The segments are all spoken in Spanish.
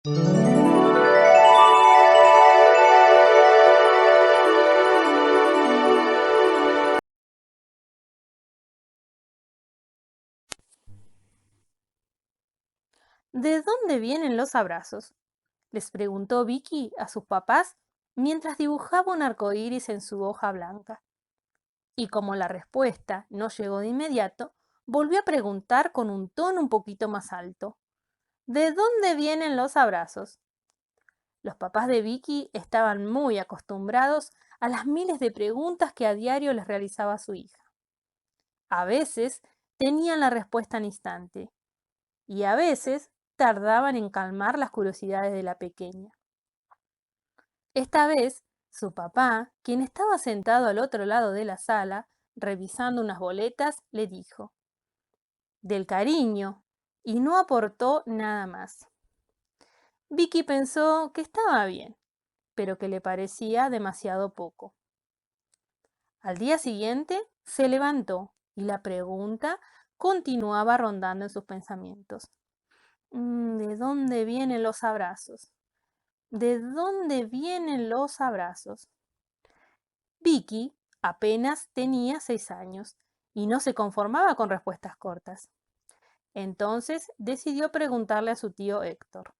¿De dónde vienen los abrazos?, les preguntó Vicky a sus papás mientras dibujaba un arco iris en su hoja blanca. Y como la respuesta no llegó de inmediato, volvió a preguntar con un tono un poquito más alto. ¿De dónde vienen los abrazos? Los papás de Vicky estaban muy acostumbrados a las miles de preguntas que a diario les realizaba su hija. A veces tenían la respuesta al instante y a veces tardaban en calmar las curiosidades de la pequeña. Esta vez, su papá, quien estaba sentado al otro lado de la sala, revisando unas boletas, le dijo, del cariño, y no aportó nada más. Vicky pensó que estaba bien, pero que le parecía demasiado poco. Al día siguiente, se levantó y la pregunta continuaba rondando en sus pensamientos. ¿De dónde vienen los abrazos? ¿De dónde vienen los abrazos? Vicky apenas tenía 6 años y no se conformaba con respuestas cortas. Entonces decidió preguntarle a su tío Héctor.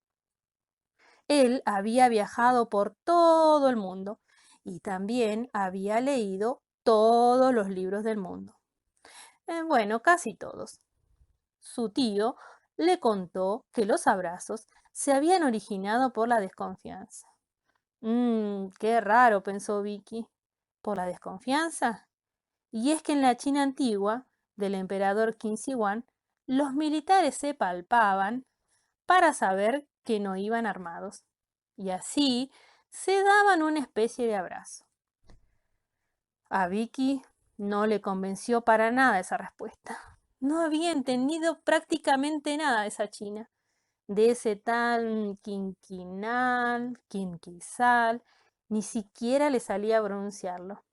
Él había viajado por todo el mundo y también había leído todos los libros del mundo. Bueno, casi todos. Su tío le contó que los abrazos se habían originado por la desconfianza. Qué raro, pensó Vicky. ¿Por la desconfianza? Y es que en la China antigua, del emperador Qin Shi Huang, los militares se palpaban para saber que no iban armados, y así se daban una especie de abrazo. A Vicky no le convenció para nada esa respuesta. No había entendido prácticamente nada de esa China, de ese tal quinquinal, quinquisal, ni siquiera le salía a pronunciarlo.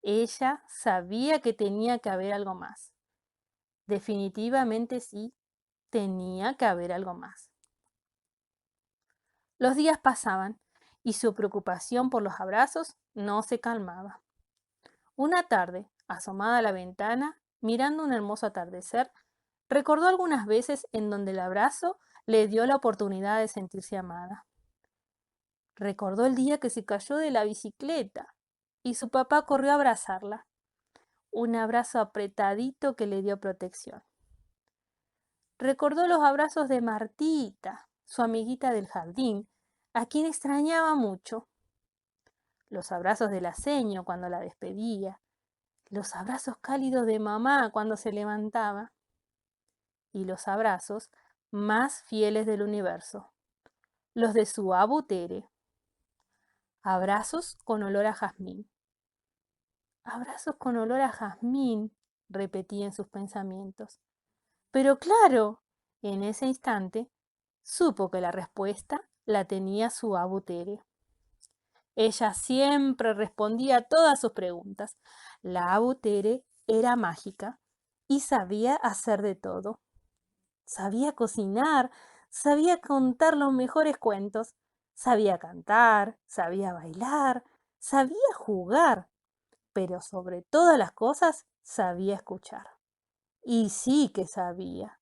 Ella sabía que tenía que haber algo más. Definitivamente sí, tenía que haber algo más. Los días pasaban y su preocupación por los abrazos no se calmaba. Una tarde, asomada a la ventana, mirando un hermoso atardecer, recordó algunas veces en donde el abrazo le dio la oportunidad de sentirse amada. Recordó el día que se cayó de la bicicleta y su papá corrió a abrazarla. Un abrazo apretadito que le dio protección. Recordó los abrazos de Martita, su amiguita del jardín, a quien extrañaba mucho. Los abrazos de la seño cuando la despedía. Los abrazos cálidos de mamá cuando se levantaba. Y los abrazos más fieles del universo. Los de su abu Tere. Abrazos con olor a jazmín. Abrazos con olor a jazmín, repetía en sus pensamientos. Pero claro, en ese instante, supo que la respuesta la tenía su abu Tere. Ella siempre respondía a todas sus preguntas. La abu Tere era mágica y sabía hacer de todo. Sabía cocinar, sabía contar los mejores cuentos, sabía cantar, sabía bailar, sabía jugar, pero sobre todas las cosas sabía escuchar. Y sí que sabía.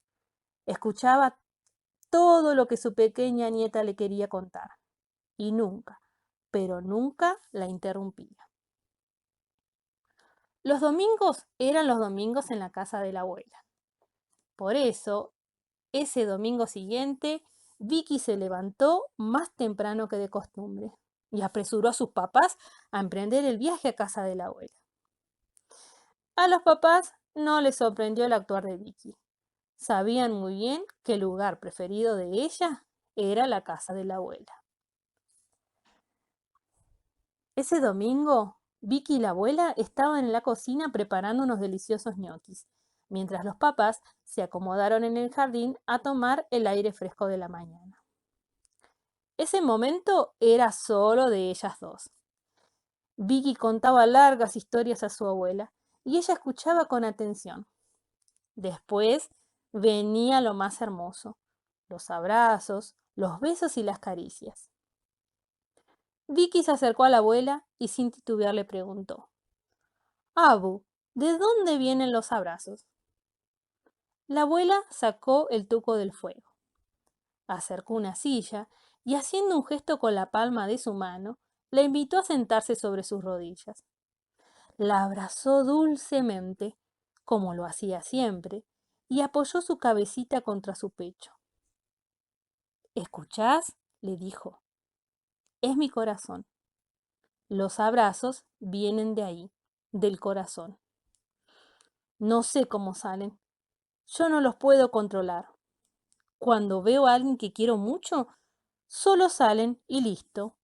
Escuchaba todo lo que su pequeña nieta le quería contar. Y nunca, pero nunca la interrumpía. Los domingos eran los domingos en la casa de la abuela. Por eso, ese domingo siguiente, Vicky se levantó más temprano que de costumbre y apresuró a sus papás a emprender el viaje a casa de la abuela. A los papás no les sorprendió el actuar de Vicky. Sabían muy bien que el lugar preferido de ella era la casa de la abuela. Ese domingo, Vicky y la abuela estaban en la cocina preparando unos deliciosos ñoquis, mientras los papás se acomodaron en el jardín a tomar el aire fresco de la mañana. Ese momento era solo de ellas dos. Vicky contaba largas historias a su abuela y ella escuchaba con atención. Después venía lo más hermoso, los abrazos, los besos y las caricias. Vicky se acercó a la abuela y sin titubear le preguntó: Abu, ¿de dónde vienen los abrazos? La abuela sacó el tuco del fuego, acercó una silla y haciendo un gesto con la palma de su mano, la invitó a sentarse sobre sus rodillas. La abrazó dulcemente, como lo hacía siempre, y apoyó su cabecita contra su pecho. ¿Escuchás?, le dijo. Es mi corazón. Los abrazos vienen de ahí, del corazón. No sé cómo salen. Yo no los puedo controlar. Cuando veo a alguien que quiero mucho, solo salen y listo.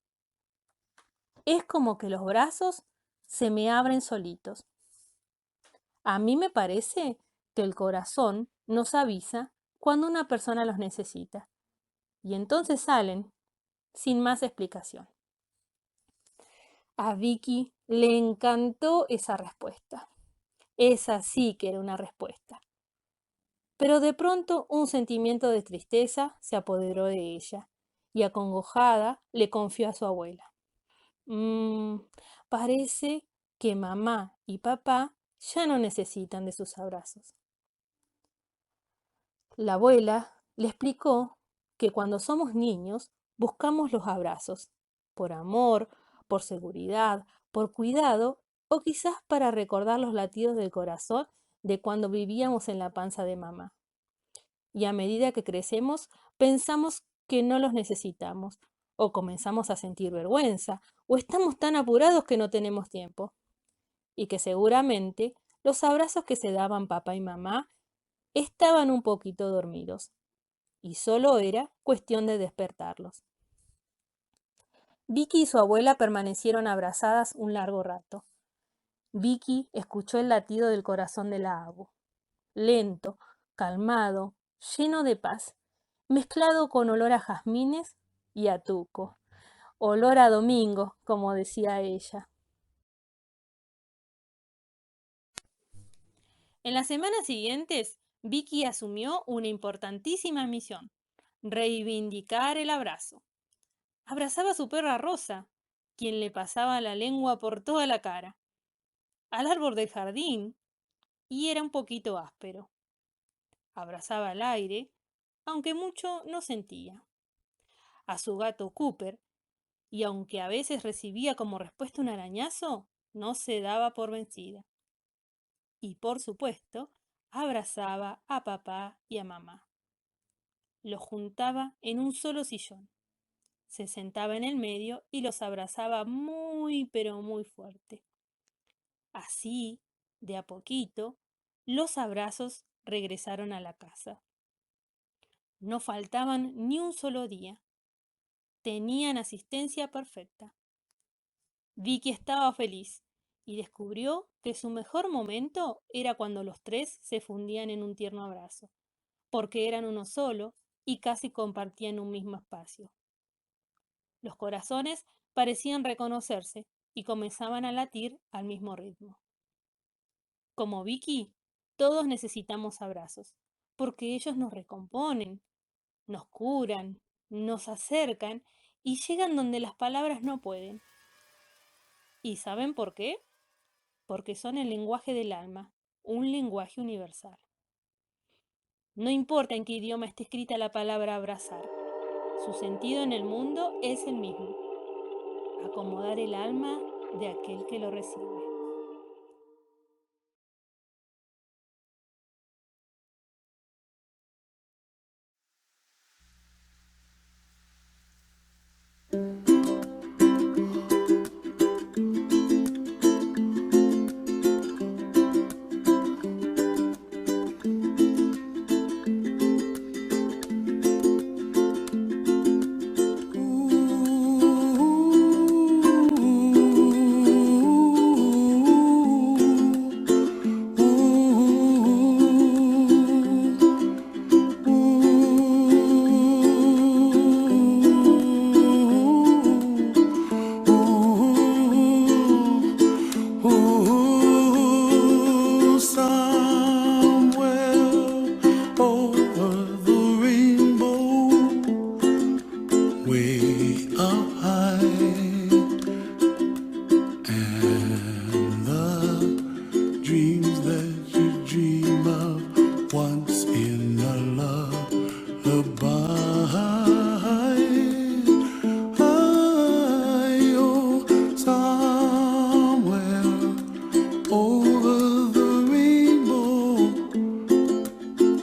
Es como que los brazos se me abren solitos. A mí me parece que el corazón nos avisa cuando una persona los necesita. Y entonces salen, sin más explicación. A Vicky le encantó esa respuesta. Esa sí que era una respuesta. Pero de pronto un sentimiento de tristeza se apoderó de ella y acongojada le confió a su abuela. "Mm, parece que mamá y papá ya no necesitan de sus abrazos". La abuela le explicó que cuando somos niños buscamos los abrazos, por amor, por seguridad, por cuidado o quizás para recordar los latidos del corazón de cuando vivíamos en la panza de mamá. Y a medida que crecemos, pensamos que no los necesitamos, o comenzamos a sentir vergüenza, o estamos tan apurados que no tenemos tiempo. Y que seguramente los abrazos que se daban papá y mamá estaban un poquito dormidos, y solo era cuestión de despertarlos. Vicky y su abuela permanecieron abrazadas un largo rato. Vicky escuchó el latido del corazón de la Abu, lento, calmado, lleno de paz, mezclado con olor a jazmines y a tuco. Olor a domingo, como decía ella. En las semanas siguientes, Vicky asumió una importantísima misión: reivindicar el abrazo. Abrazaba a su perra Rosa, quien le pasaba la lengua por toda la cara, al árbol del jardín, y era un poquito áspero. Abrazaba al aire, aunque mucho no sentía. A su gato Cooper, y aunque a veces recibía como respuesta un arañazo, no se daba por vencida. Y por supuesto, abrazaba a papá y a mamá. Los juntaba en un solo sillón. Se sentaba en el medio y los abrazaba muy pero muy fuerte. Así, de a poquito, los abrazos regresaron a la casa. No faltaban ni un solo día. Tenían asistencia perfecta. Vicky estaba feliz y descubrió que su mejor momento era cuando los tres se fundían en un tierno abrazo, porque eran uno solo y casi compartían un mismo espacio. Los corazones parecían reconocerse y comenzaban a latir al mismo ritmo. Como Vicky, todos necesitamos abrazos, porque ellos nos recomponen, nos curan, nos acercan y llegan donde las palabras no pueden. ¿Y saben por qué? Porque son el lenguaje del alma, un lenguaje universal. No importa en qué idioma esté escrita la palabra abrazar, su sentido en el mundo es el mismo: acomodar el alma de aquel que lo recibe.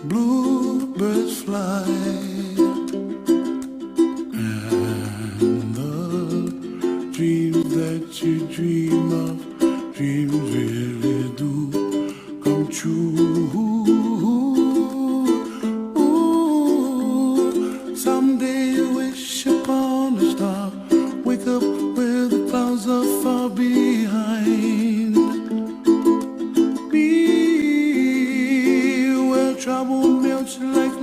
bluebirds fly, and the dreams that you dream of, dreams really do come true. Ooh, someday you wish upon a star, wake up where the clouds are far behind. Be where trouble melts like